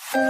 Good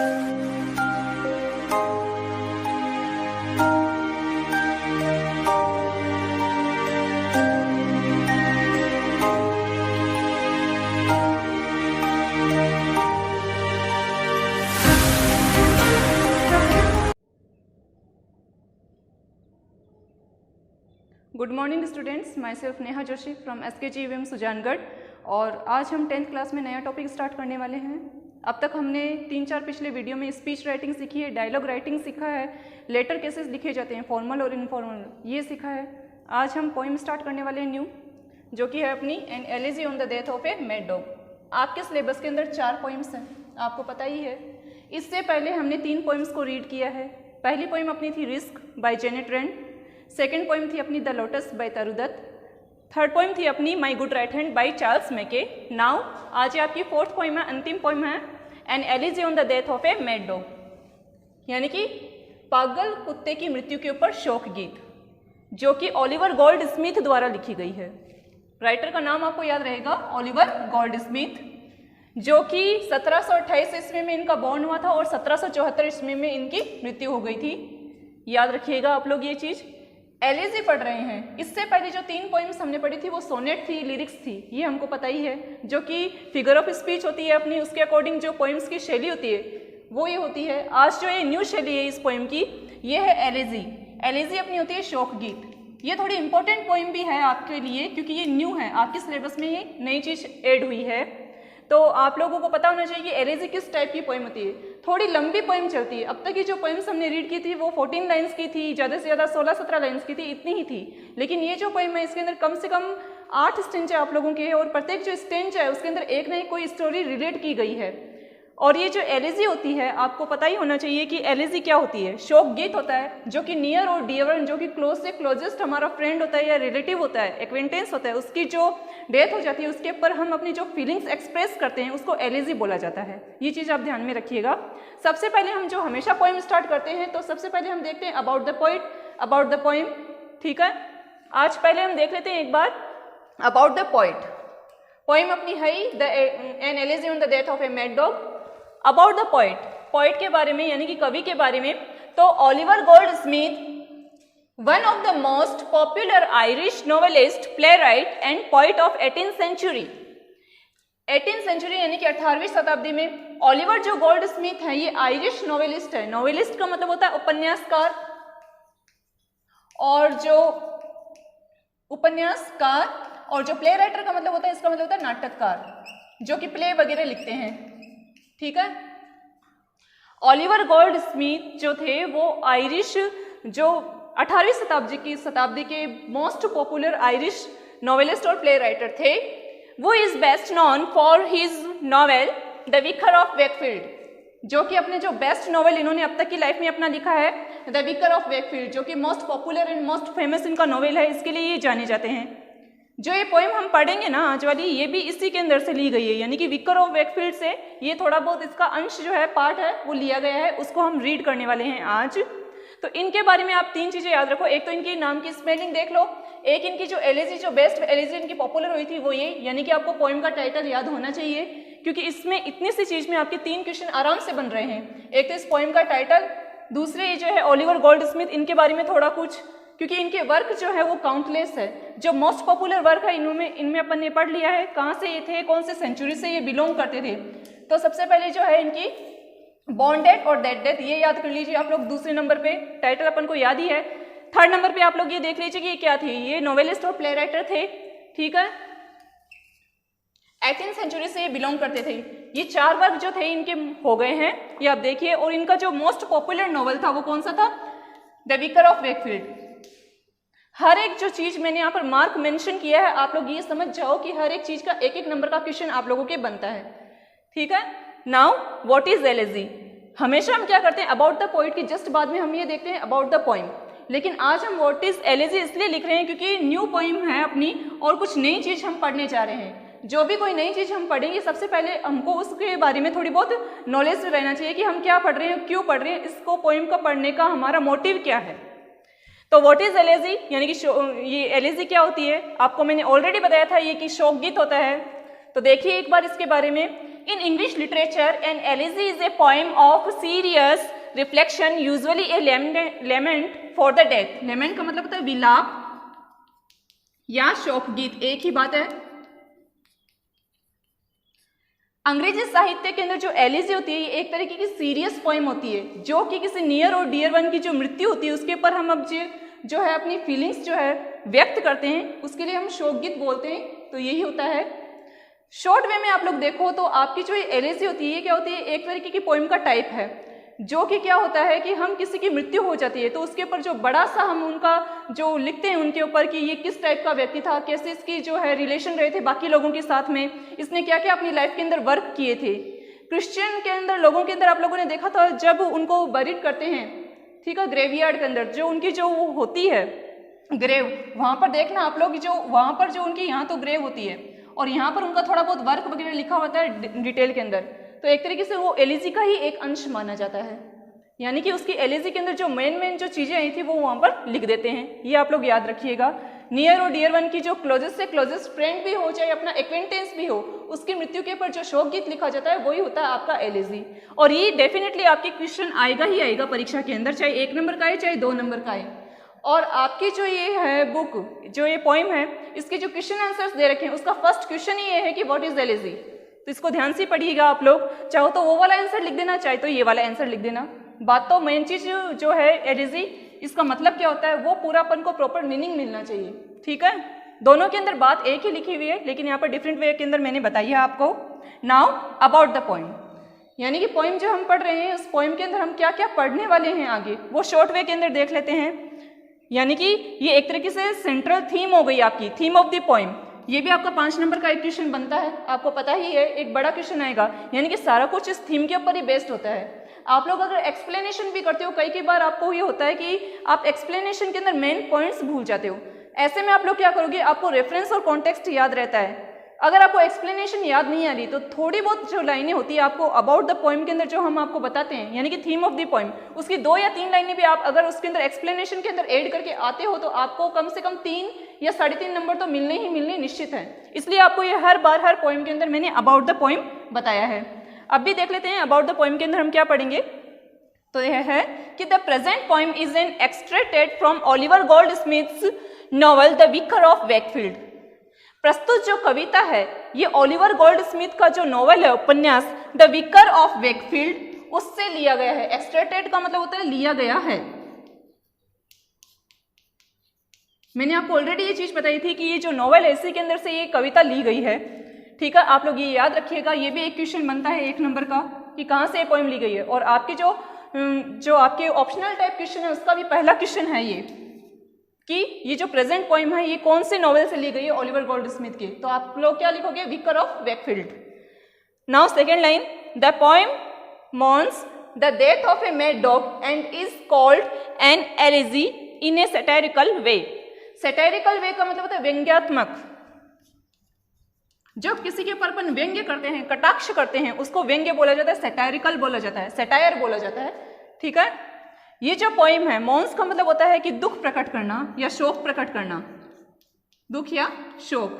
morning students, my self Neha Joshi from SKGVM Sujangarh. और आज हम 10th क्लास में नया टॉपिक स्टार्ट करने वाले हैं। अब तक हमने 3-4 पिछले वीडियो में स्पीच राइटिंग सीखी है, डायलॉग राइटिंग सीखा है, लेटर केसेस लिखे जाते हैं फॉर्मल और इनफॉर्मल, ये सीखा है। आज हम पोइम स्टार्ट करने वाले हैं न्यू, जो कि है अपनी N elegy on the death of a mad dog. आपके सिलेबस के अंदर 4 पोइम्स हैं, आपको पता ही है। इससे पहले हमने 3 पोइम्स को रीड किया है। पहली पोइम अपनी थी risk by Janet Rand, second poem थी अपनी the lotus by Toru Dutt, third poem थी अपनी my good right hand by Charles Mackay. Now आज ये आपकी 4th पोइम है, अंतिम पोइम है an elegy on the death of a mad dog, यानी कि पागल कुत्ते की मृत्यु के ऊपर शोक गीत, जो कि ओलिवर गोल्ड स्मिथ द्वारा लिखी गई है। राइटर का नाम आपको याद रहेगा, ओलिवर गोल्ड स्मिथ, जो कि 1728 ईस्वी में इनका बॉर्न हुआ था और 1774 ईस्वी में इनकी मृत्यु हो गई थी। याद रखिएगा आप लोग ये चीज। एलिजी पढ़ रहे हैं। इससे पहले जो 3 पोइम्स हमने पढ़ी थी वो सोनेट थी, लिरिक्स थी, ये हमको पता ही है, जो कि फिगर ऑफ स्पीच होती है अपनी, उसके अकॉर्डिंग जो पोइम्स की शैली होती है वो ये होती है। आज जो ये न्यू शैली है इस पोइम की, ये है एलिजी। एलिजी अपनी होती है शोक गीत। ये थोड़ी इंपॉर्टेंट पोइम भी है आपके लिए, क्योंकि ये न्यू है, आपके सिलेबस में ये नई चीज ऐड हुई है। तो आप लोगों को पता होना चाहिए कि एलिजी किस टाइप की पोइम होती है। थोड़ी लंबी पोइम चलती है। अब तक की जो पोइम्स हमने रीड की थी वो 14 लाइन्स की थी, ज़्यादा से ज़्यादा 16-17 लाइन्स की थी, इतनी ही थी। लेकिन ये जो पोइम है इसके अंदर कम से कम 8 स्टेंज है आप लोगों के, और प्रत्येक जो स्टेंज है उसके अंदर एक ना एक कोई स्टोरी रिलेट की गई है। और ये जो एलिजी होती है, आपको पता ही होना चाहिए कि एलिजी क्या होती है। शोक गीत होता है, जो कि नियर और डियर, जो कि क्लोज से क्लोजेस्ट हमारा फ्रेंड होता है या रिलेटिव होता है, एक्वेंटेंस होता है, उसकी जो डेथ हो जाती है उसके ऊपर हम अपनी जो फीलिंग्स एक्सप्रेस करते हैं उसको एलिजी बोला जाता है। ये चीज़ आप ध्यान में रखिएगा। सबसे पहले हम जो हमेशा पोइम स्टार्ट करते हैं, तो सबसे पहले हम देखते हैं about the poet, about the poem. ठीक है, आज पहले हम देख लेते हैं एक बार अबाउट द पोइट। पोइम अपनी है an elegy on the death of a mad dog. About the poet, poet के बारे में यानी कि कवि के बारे में, तो Oliver gold Smith, one of the most popular Irish novelist, playwright and poet of 18th century। 18th century यानी कि 18वीं शताब्दी में ओलिवर जो गोल्ड स्मिथ है ये आयरिश नोवेलिस्ट है। नोवेलिस्ट का मतलब होता है उपन्यासकार, और जो उपन्यासकार, और जो प्ले राइटर का मतलब होता है, इसका मतलब होता है नाटककार, जो कि प्ले वगैरह लिखते हैं। ठीक है, ओलिवर गोल्ड स्मिथ जो थे वो आयरिश, जो 18वीं शताब्दी के मोस्ट पॉपुलर आयरिश नॉवेलिस्ट और प्ले राइटर थे। वो is best known for his novel the vicar of Wakefield, जो कि अपने जो बेस्ट नॉवेल इन्होंने अब तक की लाइफ में अपना लिखा है, द विकर ऑफ वेकफील्ड, जो कि most popular and most famous इनका नॉवेल है, इसके लिए ये जाने जाते हैं। जो ये पोएम हम पढ़ेंगे ना आज वाली, ये भी इसी के अंदर से ली गई है, यानी कि विकर ऑफ वेकफील्ड से ये थोड़ा बहुत इसका अंश जो है, पार्ट है, वो लिया गया है, उसको हम रीड करने वाले हैं आज। तो इनके बारे में आप 3 चीजें याद रखो। एक तो इनके नाम की स्पेलिंग देख लो, एक इनकी जो एलिजी, जो बेस्ट एलिजी इनकी पॉपुलर हुई थी वो ये, यानी कि आपको पोएम का टाइटल याद होना चाहिए, क्योंकि इसमें इतनी सी चीज में आपके 3 क्वेश्चन आराम से बन रहे हैं। एक तो इस पोएम का टाइटल, दूसरे ये जो है ओलिवर गोल्ड स्मिथ, इनके बारे में थोड़ा कुछ, क्योंकि इनके वर्क जो है वो काउंटलेस है। जो मोस्ट पॉपुलर वर्क है इनमें अपन ने पढ़ लिया है, कहाँ से ये थे, कौन से सेंचुरी से ये बिलोंग करते थे। तो सबसे पहले जो है इनकी बॉर्न डेट और डेथ डेथ, ये याद कर लीजिए आप लोग। दूसरे नंबर पे टाइटल अपन को याद ही है। थर्ड नंबर पे आप लोग ये देख लीजिए कि ये क्या थी, ये नोवेलिस्ट और प्ले राइटर थे। ठीक है, 18th सेंचुरी से ये बिलोंग करते थे। ये 4 वर्क जो थे इनके हो गए हैं, ये आप देखिए। और इनका जो मोस्ट पॉपुलर नॉवल था वो कौन सा था, द विकर ऑफ वेकफील्ड। हर एक जो चीज मैंने यहाँ पर मार्क मेंशन किया है, आप लोग ये समझ जाओ कि हर एक चीज का एक नंबर का क्वेश्चन आप लोगों के बनता है। ठीक है, नाउ व्हाट इज एलिजी। हमेशा हम क्या करते हैं, अबाउट द पोइट की जस्ट बाद में हम ये देखते हैं अबाउट द पोइम, लेकिन आज हम व्हाट इज एलिजी इसलिए लिख रहे हैं क्योंकि न्यू पोइम है अपनी, और कुछ नई चीज हम पढ़ने जा रहे हैं। जो भी कोई नई चीज हम पढ़ेंगे, सबसे पहले हमको उसके बारे में थोड़ी बहुत नॉलेज रहना चाहिए कि हम क्या पढ़ रहे हैं, क्यों पढ़ रहे हैं, इसको पोइम को पढ़ने का हमारा मोटिव क्या है। तो व्हाट इज एलिजी, यानी कि ये एलिजी क्या होती है, आपको मैंने ऑलरेडी बताया था, ये कि शोक गीत होता है। तो देखिए एक बार इसके बारे में। In English literature, an elegy is a poem of serious reflection, usually a lament for the dead. Lament का मतलब होता है विलाप या शोक गीत, एक ही बात है। अंग्रेजी साहित्य के अंदर जो एलिजी होती है, एक तरीके की सीरियस पोइम होती है, जो कि किसी नियर और डियर वन की जो मृत्यु होती है उसके ऊपर हम अब जो है अपनी फीलिंग्स जो है व्यक्त करते हैं, उसके लिए हम शोक गीत बोलते हैं। तो यही होता है। शॉर्ट वे में आप लोग देखो तो आपकी जो एलिजी होती है क्या होती है, एक तरीके की पोइम का टाइप है, जो कि क्या होता है कि हम किसी की मृत्यु हो जाती है तो उसके ऊपर जो बड़ा सा हम उनका जो लिखते हैं उनके ऊपर कि ये किस टाइप का व्यक्ति था, कैसे इसकी जो है रिलेशन रहे थे बाकी लोगों के साथ में, इसने क्या क्या अपनी लाइफ के अंदर वर्क किए थे। क्रिश्चियन के अंदर लोगों के अंदर आप लोगों ने देखा था जब उनको बरीड करते हैं, ठीक है, ग्रेवयार्ड के अंदर जो उनकी जो होती है ग्रेव, वहां पर देखना आप लोग जो वहां पर जो उनकी यहाँ तो ग्रेव होती है और यहाँ पर उनका थोड़ा बहुत वर्क वगैरह लिखा होता है डिटेल के अंदर, तो एक तरीके से वो एलिजी का ही एक अंश माना जाता है। यानी कि उसकी एलिजी के अंदर जो मेन जो चीजें आई थी वो वहां पर लिख देते हैं, ये आप लोग याद रखिएगा। नियर और डियर वन की जो क्लोजेस्ट से क्लोजेस्ट फ्रेंड भी हो, चाहे अपना एक्वेंटेंस भी हो, उसकी मृत्यु के ऊपर जो शोक गीत लिखा जाता है वही होता है आपका एलिजी। और ये डेफिनेटली आपके क्वेश्चन आएगा ही आएगा परीक्षा के अंदर, चाहे 1 नंबर का आए चाहे 2 नंबर का आए। और आपकी जो ये है बुक, जो ये पोइम है, इसके जो क्वेश्चन आंसर्स दे रखे हैं उसका फर्स्ट क्वेश्चन ही ये है कि व्हाट इज एलिजी। तो इसको ध्यान से पढ़िएगा आप लोग, चाहो तो वो वाला आंसर लिख देना, चाहे तो ये वाला आंसर लिख देना। बात तो मेन चीज जो है एलिजी, इसका मतलब क्या होता है वो पूरा अपन को प्रॉपर मीनिंग मिलना चाहिए, ठीक है। दोनों के अंदर बात एक ही लिखी हुई है लेकिन यहाँ पर डिफरेंट वे के अंदर मैंने बताई है आपको। नाउ अबाउट द पोइम, यानी कि पोइम जो हम पढ़ रहे हैं उस पोइम के अंदर हम क्या क्या पढ़ने वाले हैं आगे, वो शॉर्ट वे के अंदर देख लेते हैं। यानी कि ये एक तरीके से सेंट्रल थीम हो गई आपकी, थीम ऑफ द पोइम। ये भी आपका 5 नंबर का एक क्वेश्चन बनता है, आपको पता ही है, एक बड़ा क्वेश्चन आएगा। यानी कि सारा कुछ इस थीम के ऊपर ही बेस्ड होता है। आप लोग अगर एक्सप्लेनेशन भी करते हो, कई बार आपको ये होता है कि आप एक्सप्लेनेशन के अंदर मेन पॉइंट्स भूल जाते हो। ऐसे में आप लोग क्या करोगे, आपको रेफरेंस और कॉन्टेक्स्ट याद रहता है। अगर आपको एक्सप्लेनेशन याद नहीं आ रही तो थोड़ी बहुत जो लाइनें होती है आपको अबाउट द पोइम के अंदर जो हम आपको बताते हैं, यानी कि थीम ऑफ द पोइम, उसकी 2 या 3 लाइनें भी आप अगर उसके अंदर एक्सप्लेनेशन के अंदर ऐड करके आते हो तो आपको कम से कम 3 या 3.5 नंबर तो मिलने ही मिलने निश्चित है। इसलिए आपको ये हर बार हर पोइम के अंदर मैंने अबाउट द पोइम बताया है। अब भी देख लेते हैं अबाउट द पोइम के अंदर हम क्या पढ़ेंगे। तो यह है कि the present poem is an extracted from Oliver Goldsmith's novel the vicar of Wakefield. प्रस्तुत जो कविता है ये ओलिवर गोल्डस्मिथ का जो नॉवल है, उपन्यास द विकर ऑफ वेकफील्ड, उससे लिया गया है। एक्सट्रैक्टेड का मतलब होता है लिया गया है। मैंने आपको ऑलरेडी ये चीज बताई थी कि ये जो नॉवल है इसी के अंदर से ये कविता ली गई है, ठीक है। आप लोग ये याद रखिएगा, ये भी एक क्वेश्चन बनता है 1 नंबर का कि कहाँ से ये पोइम ली गई है। और आपकी जो आपके ऑप्शनल टाइप क्वेश्चन है उसका भी पहला क्वेश्चन है ये कि ये जो प्रेजेंट पोइम है ये कौन से नॉवेल से ली गई है, ओलिवर गोल्डस्मिथ के। तो आप लोग क्या लिखोगे, vicar of Wakefield. Now second line, the poem mourns the death of a mad dog and is called an elegy in a satirical way. Satirical way का मतलब होता है व्यंग्यात्मक। जब किसी के ऊपर अपन व्यंग्य करते हैं, कटाक्ष करते हैं, उसको व्यंग्य बोला जाता है, सैटारिकल बोला जाता है, सैटायर बोला जाता है, ठीक है। ये जो पोइम है, मॉन्स का मतलब होता है कि दुख प्रकट करना या शोक प्रकट करना, दुख या शोक।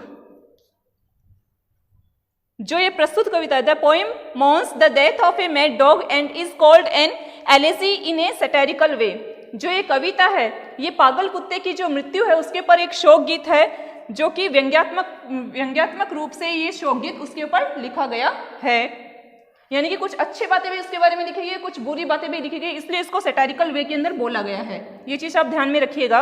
जो ये प्रस्तुत कविता है, the poem mourns the death of a mad dog and is called an elegy in a satirical way. जो ये कविता है ये पागल कुत्ते की जो मृत्यु है उसके ऊपर एक शोक गीत है, जो कि व्यंग्यात्मक रूप से ये शोक गीत उसके ऊपर लिखा गया है। यानी कि कुछ अच्छी बातें भी इसके बारे में लिखी गई है, कुछ बुरी बातें भी लिखी गई, इसलिए इसको सैटारिकल वे के अंदर बोला गया है। ये चीज आप ध्यान में रखिएगा।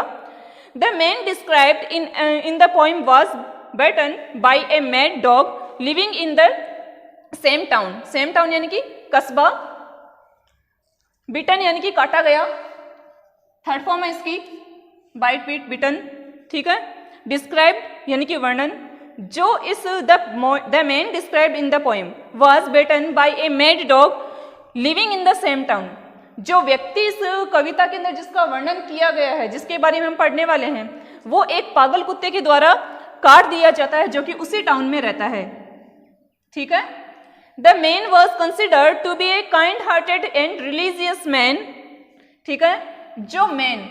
The man described in the poem was bitten by a mad dog living in the same town. Same town यानी कि कस्बा, बिटन यानी कि काटा गया, थर्ड फॉर्म है इसकी, बाइट बीट बिटन, ठीक है। डिस्क्राइब्ड यानी कि वर्णन। जो इस the man described in the poem was bitten by a mad dog living in the same town. जो व्यक्ति इस कविता के अंदर जिसका वर्णन किया गया है, जिसके बारे में हम पढ़ने वाले हैं, वो एक पागल कुत्ते के द्वारा काट दिया जाता है जो कि उसी टाउन में रहता है, ठीक है। The man was considered to be a kind hearted and religious man, ठीक है। जो मैन,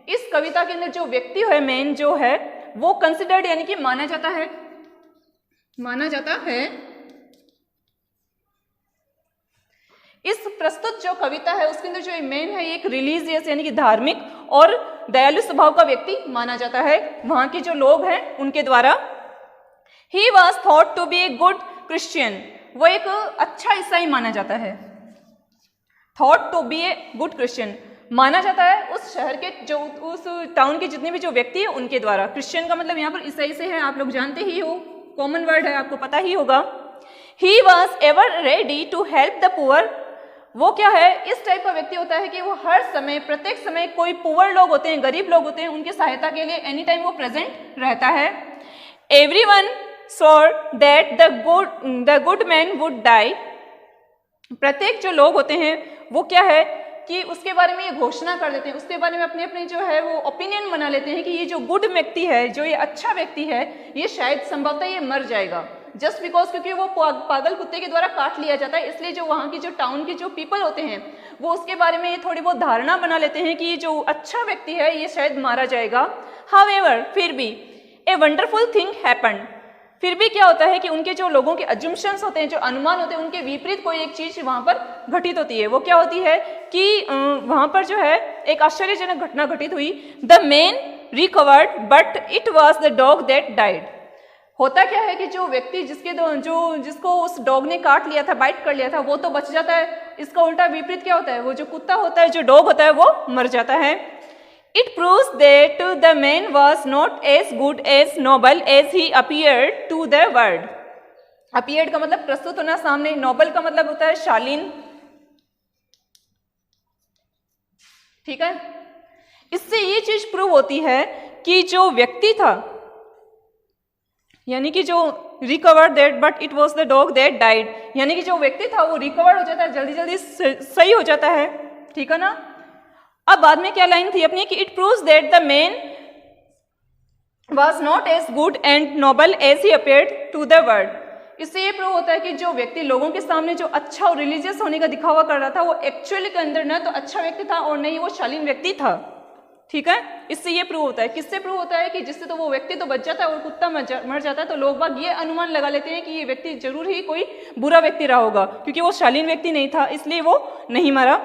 इस कविता के अंदर जो व्यक्ति है, मैन जो है वो कंसिडर्ड यानी कि माना जाता है इस प्रस्तुत जो कविता है उसके अंदर जो मेन है ये एक रिलीजियस यानी कि धार्मिक और दयालु स्वभाव का व्यक्ति माना जाता है वहां के जो लोग हैं उनके द्वारा। He was thought to be a good Christian, वो एक अच्छा ईसाई माना जाता है। Thought to be a good Christian माना जाता है उस शहर के जो उस टाउन के जितने भी जो व्यक्ति है उनके द्वारा। क्रिश्चियन का मतलब यहाँ पर ईसाई से है, आप लोग जानते ही हो, कॉमन वर्ड है, आपको पता ही होगा। He was ever ready to help the poor, वो क्या है, इस टाइप का व्यक्ति होता है कि वो हर समय, प्रत्येक समय कोई पुअर लोग होते हैं, गरीब लोग होते हैं, उनकी सहायता के लिए एनी टाइम वो प्रेजेंट रहता है। Everyone saw that the good man would die, प्रत्येक जो लोग होते हैं वो क्या है कि उसके बारे में ये घोषणा कर देते हैं, उसके बारे में अपने अपने जो है वो ओपिनियन बना लेते हैं कि ये जो गुड व्यक्ति है, जो ये अच्छा व्यक्ति है, ये शायद संभवतः ये मर जाएगा, जस्ट बिकॉज क्योंकि वो पागल कुत्ते के द्वारा काट लिया जाता है, इसलिए जो वहाँ की जो टाउन के जो पीपल होते हैं वो उसके बारे में ये थोड़ी बहुत धारणा बना लेते हैं कि ये जो अच्छा व्यक्ति है ये शायद मारा जाएगा। हाउएवर, फिर भी ए वंडरफुल थिंग हैपेंड, फिर भी क्या होता है कि उनके जो लोगों के अजम्पशंस होते हैं, जो अनुमान होते हैं, उनके विपरीत कोई एक चीज वहां पर घटित होती है। वो क्या होती है कि वहां पर जो है एक आश्चर्यजनक घटना घटित हुई। The man recovered but it was the dog that died, होता क्या है कि जो व्यक्ति जिसको उस डॉग ने काट लिया था, बाइट कर लिया था, वो तो बच जाता है। इसका उल्टा विपरीत क्या होता है, वो जो कुत्ता होता है, जो डॉग होता है, वो मर जाता है। It proves that the man was not as good as noble as he appeared to the world. Appeared का मतलब प्रस्तुत होना सामने, noble का मतलब होता है शालीन, ठीक है। इससे ये चीज प्रूव होती है कि जो व्यक्ति था, यानी कि जो recover that but it was the dog that died, यानी कि जो व्यक्ति था वो रिकवर हो जाता है, जल्दी जल्दी सही हो जाता है, ठीक है ना। अब बाद में क्या लाइन थी अपनी कि it proves that the man was not as good and noble as he appeared to the world, इससे ये प्रूव होता है कि जो व्यक्ति लोगों के सामने जो अच्छा और रिलीजियस होने का दिखावा कर रहा था वो एक्चुअली के अंदर न तो अच्छा व्यक्ति था और न ही वो शालीन व्यक्ति था, ठीक है। इससे ये प्रूव होता है, किससे प्रूव होता है कि जिससे तो वो व्यक्ति तो बच जाता है और कुत्ता मर जाता है, तो लोग बाग ये अनुमान लगा लेते हैं कि ये व्यक्ति जरूर ही कोई बुरा व्यक्ति रहा होगा, क्योंकि वो शालीन व्यक्ति नहीं था इसलिए वो नहीं मरा।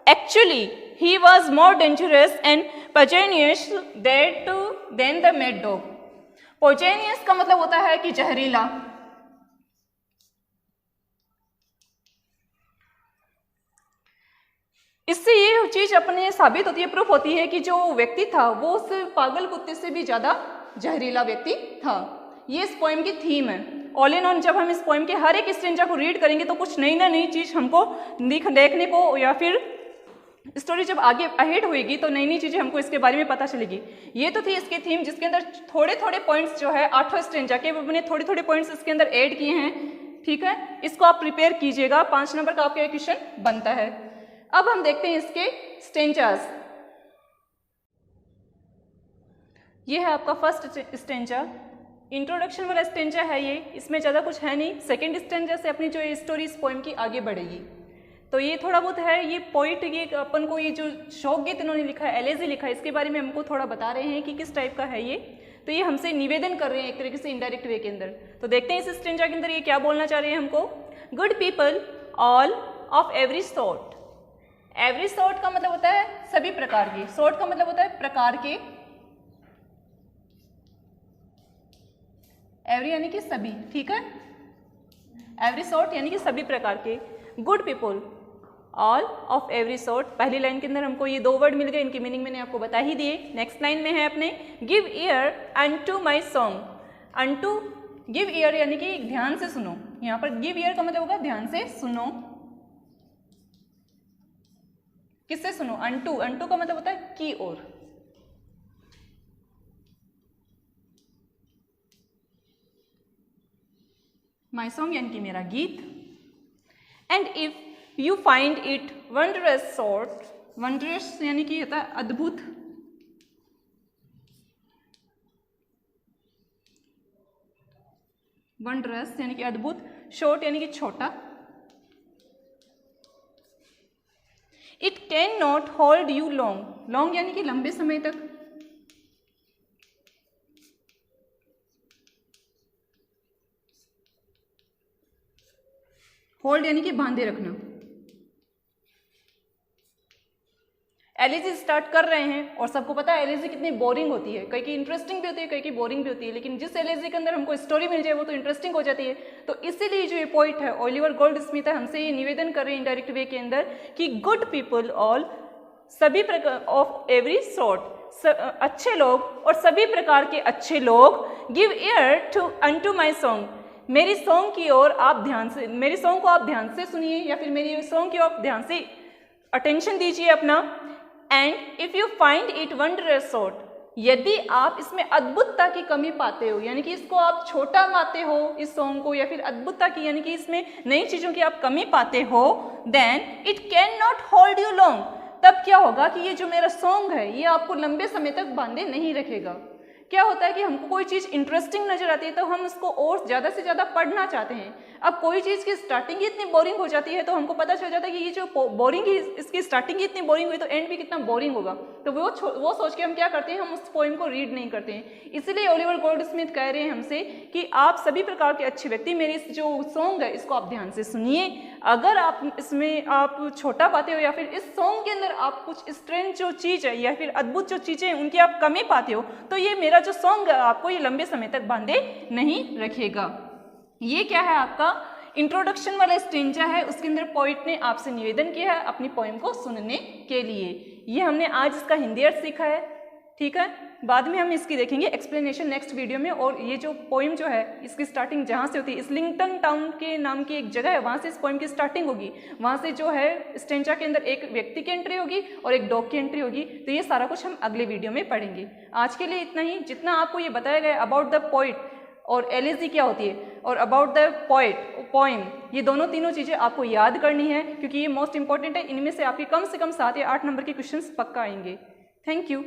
Actually he was more dangerous and poisonous than the mad dog. Poisonous का मतलब होता है कि जहरीला, इससे ये चीज अपने साबित होती है, प्रूफ होती है कि जो व्यक्ति था वो उस पागल कुत्ते से भी ज्यादा जहरीला व्यक्ति था। ये इस पोएम की थीम है। ऑल इन ऑल जब हम इस पोएम के हर एक स्ट्रेंजा को रीड करेंगे तो कुछ नई ना नई चीज हमको देखने को, या फिर स्टोरी जब आगे अहेड होएगी तो नई नई चीजें हमको इसके बारे में पता चलेगी। ये तो थी इसकी थीम, जिसके अंदर थोड़े थोड़े पॉइंट्स जो है 8 स्ट्रेंजा के मैंने थोड़े थोड़े पॉइंट्स इसके अंदर ऐड किए हैं, ठीक है। इसको आप प्रिपेयर कीजिएगा, 5 नंबर का आपका क्वेश्चन बनता है। अब हम देखते हैं इसके स्ट्रेंजास। ये है आपका फर्स्ट स्ट्रेंजा, इंट्रोडक्शन वाला स्ट्रेंजा है ये, इसमें ज़्यादा कुछ है नहीं। सेकेंड स्ट्रेंजा से अपनी जो स्टोरी इस पोएम की आगे बढ़ेगी, तो ये थोड़ा बहुत है। ये पोइट, ये अपन को ये जो शोक गीत इन्होंने लिखा है, एलेजी लिखा है, इसके बारे में हमको थोड़ा बता रहे हैं कि किस टाइप का है ये। तो ये हमसे निवेदन कर रहे हैं एक तरीके से इनडायरेक्ट वे के अंदर। तो देखते हैं इस स्ट्रेंजा के अंदर ये क्या बोलना चाह रहे हैं हमको। Good people all of every sort, every sort का मतलब होता है सभी प्रकार के, सॉर्ट का मतलब होता है प्रकार के, एवरी यानी कि सभी, ठीक है। एवरी सॉर्ट यानी कि सभी प्रकार के। Good people all of every sort, पहली लाइन के अंदर हमको ये 2 वर्ड मिल गए, इनकी मीनिंग मैंने आपको बता ही दिए। नेक्स्ट लाइन में है अपने give year unto my song, unto give year यानी कि ध्यान से सुनो, यहाँ पर गिव ईयर का मतलब होगा ध्यान से सुनो। किससे सुनो, अनटू, अनटू का मतलब होता है की ओर। माई सॉन्ग यानी कि मेरा गीत। And if you find it wondrous sort, wondrous यानी कि होता है अद्भुत, वंडरस यानी कि अद्भुत, शॉर्ट यानी कि छोटा। It can not hold you long, long यानी कि लंबे समय तक। होल्ड यानी कि बांधे रखना। एलिजी स्टार्ट कर रहे हैं और सबको पता है एलिजी कितनी बोरिंग होती है, कई की इंटरेस्टिंग भी होती है, कई की बोरिंग भी होती है, लेकिन जिस एलिजी के अंदर हमको स्टोरी मिल जाए वो तो इंटरेस्टिंग हो जाती है। तो इसीलिए जो ये पोइट है ओलिवर गोल्डस्मिथ है, हमसे ये निवेदन कर रहे हैं इनडायरेक्ट वे के अंदर कि गुड पीपल ऑल, सभी प्रकार ऑफ एवरी सॉर्ट, अच्छे लोग और सभी प्रकार के अच्छे लोग, give ear to unto my song, मेरी सॉन्ग की ओर आप ध्यान से, मेरी सॉन्ग को आप ध्यान से सुनिए या फिर मेरी सॉन्ग की ओर ध्यान से अटेंशन दीजिए अपना। And if you find it wondrous sort, यदि आप इसमें अद्भुतता की कमी पाते हो, यानी कि इसको आप छोटा पाते हो इस सॉन्ग को, या फिर अद्भुतता की यानी कि इसमें नई चीज़ों की आप कमी पाते हो, then it can not hold you long, तब क्या होगा कि ये जो मेरा सॉन्ग है ये आपको लंबे समय तक बांधे नहीं रखेगा। क्या होता है कि हमको कोई चीज़ इंटरेस्टिंग नजर आती है तो हम उसको और ज़्यादा से ज़्यादा पढ़ना चाहते हैं। अब कोई चीज़ की स्टार्टिंग ही इतनी बोरिंग हो जाती है तो हमको पता चल जाता है कि ये जो बोरिंग ही, इसकी स्टार्टिंग ही इतनी बोरिंग हुई तो एंड भी कितना बोरिंग होगा, तो वो सोच के हम क्या करते हैं, हम उस पोइम को रीड नहीं करते हैं। इसीलिए ओलिवर गोल्डस्मिथ कह रहे हैं हमसे कि आप सभी प्रकार के अच्छे व्यक्ति मेरी इस जो सॉन्ग है इसको आप ध्यान से सुनिए। अगर आप इसमें आप छोटा पाते हो या फिर इस सॉन्ग के अंदर आप कुछ स्ट्रेंज जो चीज़ है या फिर अद्भुत जो चीज़ें हैं उनकी आप कमी पाते हो, तो ये मेरा जो सॉन्ग है आपको ये लंबे समय तक बांधे नहीं रखेगा। ये क्या है, आपका इंट्रोडक्शन वाला स्टेंजा है, उसके अंदर पोइट ने आपसे निवेदन किया है अपनी पोइम को सुनने के लिए। ये हमने आज इसका हिंदी अर्थ सीखा है, ठीक है। बाद में हम इसकी देखेंगे एक्सप्लेनेशन नेक्स्ट वीडियो में। और ये जो पोइम जो है इसकी स्टार्टिंग जहाँ से होती है, इस्लिंगटन टाउन के नाम की एक जगह है, वहाँ से इस पोइम की स्टार्टिंग होगी। वहाँ से जो है स्टेंजा के अंदर एक व्यक्ति की एंट्री होगी और एक डॉग की एंट्री होगी। तो ये सारा कुछ हम अगले वीडियो में पढ़ेंगे। आज के लिए इतना ही। जितना आपको ये बताया गया अबाउट द पोइट और एलिजी क्या होती है और अबाउट द पोइट पोइम, ये दोनों तीनों चीज़ें आपको याद करनी है क्योंकि ये मोस्ट इंपॉर्टेंट है। इनमें से आपके कम से कम 7 या 8 नंबर के क्वेश्चंस पक्का आएंगे। Thank you.